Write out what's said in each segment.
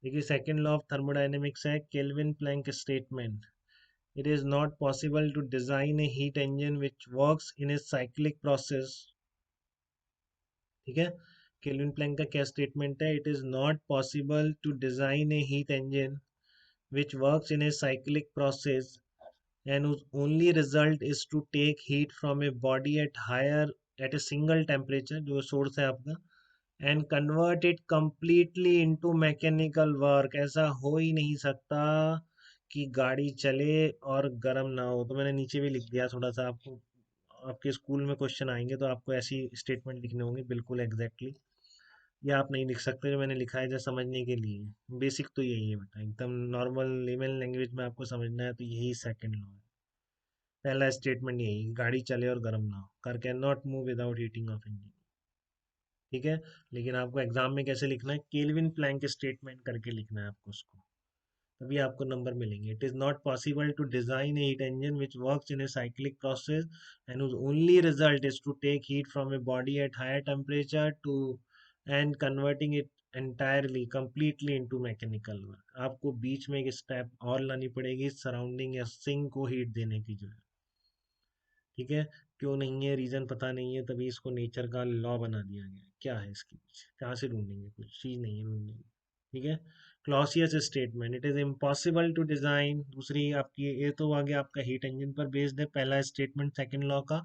देखिए second law of thermodynamics है Kelvin Planck statement. It is not possible to design a heat engine which works in a cyclic process. ठीक है, Kelvin Planck का क्या statement है? It is not possible to design a heat engine which works in a cyclic process and whose only result is to take heat from a body at a single temperature जो source है आपका and convert it completely into mechanical work। ऐसा हो ही नहीं सकता कि गाड़ी चले और गर्म ना हो। तो मैंने नीचे भी लिख दिया थोड़ा सा आपको, आपके स्कूल में क्वेश्चन आएंगे तो आपको ऐसी स्टेटमेंट लिखने होंगे बिल्कुल एग्जैक्टली। या आप नहीं लिख सकते जो मैंने लिखा है जैसे समझने के लिए। बेसिक तो यही है बेटा, एकदम नॉर्मल लेमन लैंग्वेज में आपको समझना है तो यही सेकंड लॉ है। पहला स्टेटमेंट यही, गाड़ी चले और गर्म ना हो, car can not move without heating of engine. ठीक है, लेकिन आपको एग्जाम में कैसे लिखना है? केल्विन प्लैंक स्टेटमेंट करके लिखना है आपको उसको, तभी आपको नंबर मिलेंगे। It is not possible to design a heat engine which works in a cyclic process and whose only result is to take heat from a body at higher temperature to and converting it entirely completely into mechanical work। आपको बीच में एक step और लानी पड़ेगी, surrounding या sink को heat देने की जो है। ठीक है, क्यों नहीं है, रीजन पता नहीं है, तभी इसको नेचर का लॉ बना दिया गया है। क्या है इसके पीछे, कहाँ से ढूंढेंगे? कुछ चीज नहीं है ढूंढने की। ठीक है, Clausius statement, it is impossible to design. दूसरी आपकी ये तो आ गया आपका हीट इंजन पर बेस्ड है, पहला स्टेटमेंट सेकंड लॉ का।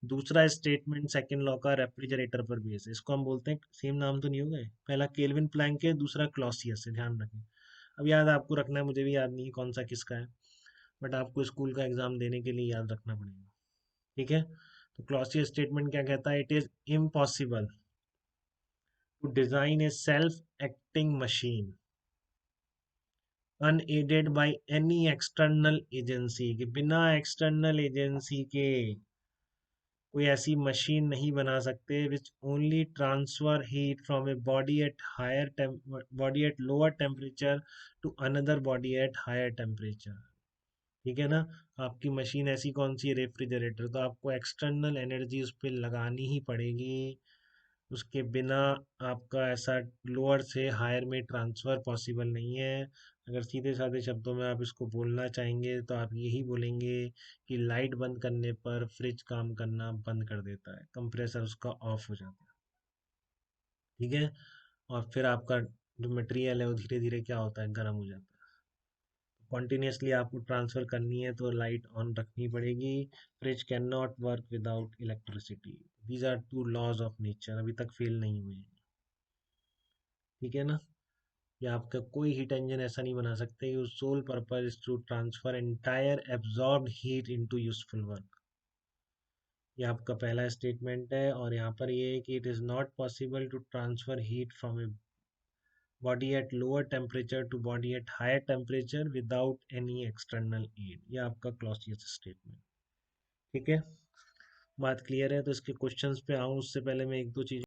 दूसरा स्टेटमेंट सेकंड लॉ का रेफ्रिजरेटर पर बेस्ड है। इसको हम बोलते हैं, सेम नाम तो नहीं हो गए, पहला केल्विन प्लैंक है, दूसरा क्लॉसियस है, ध्यान रखें। अब याद आपको रखना है, मुझे भी याद नहीं है कौन सा किसका है, बट आपको स्कूल का एग्जाम देने के लिए याद रखना पड़ेगा। ठीक है, तो क्लॉसियस स्टेटमेंट क्या कहता है? It is impossible to design a self acting machine unaided by any external agency, कि बिना एक्सटर्नल एजेंसी के कोई ऐसी मशीन नहीं बना सकते which only transfer heat from a body at body at lower temperature to another body at higher temperature. ठीक है ना, आपकी मशीन ऐसी कौन सी है? रेफ्रिजरेटर, तो आपको एक्सटर्नल एनर्जी उस पर लगानी ही पड़ेगी, उसके बिना आपका ऐसा लोअर से हायर में ट्रांसफ़र पॉसिबल नहीं है। अगर सीधे साधे शब्दों में आप इसको बोलना चाहेंगे तो आप यही बोलेंगे कि लाइट बंद करने पर फ्रिज काम करना बंद कर देता है, कंप्रेसर उसका ऑफ हो जाता है। ठीक है, और फिर आपका जो मटेरियल है वो धीरे धीरे क्या होता है, गर्म हो जाता है। कॉन्टिन्यूसली आपको ट्रांसफ़र करनी है तो लाइट ऑन रखनी पड़ेगी। Fridge can not work without electricity. These are two laws of nature, अभी तक फेल नहीं हुए हैं। ठीक है ना, या आपका कोई हीट इंजन ऐसा नहीं बना सकते कि sole purpose is to transfer entire absorbed heat into useful work. ये आपका पहला स्टेटमेंट है, और यहाँ पर ये है कि it is not possible to transfer heat from a body at lower temperature to body at higher temperature without any external aid. ये आपका क्लॉसियस स्टेटमेंट। ठीक है, बात क्लियर है? तो इसके क्वेश्चंस पे आऊँ उससे पहले मैं एक दो चीज़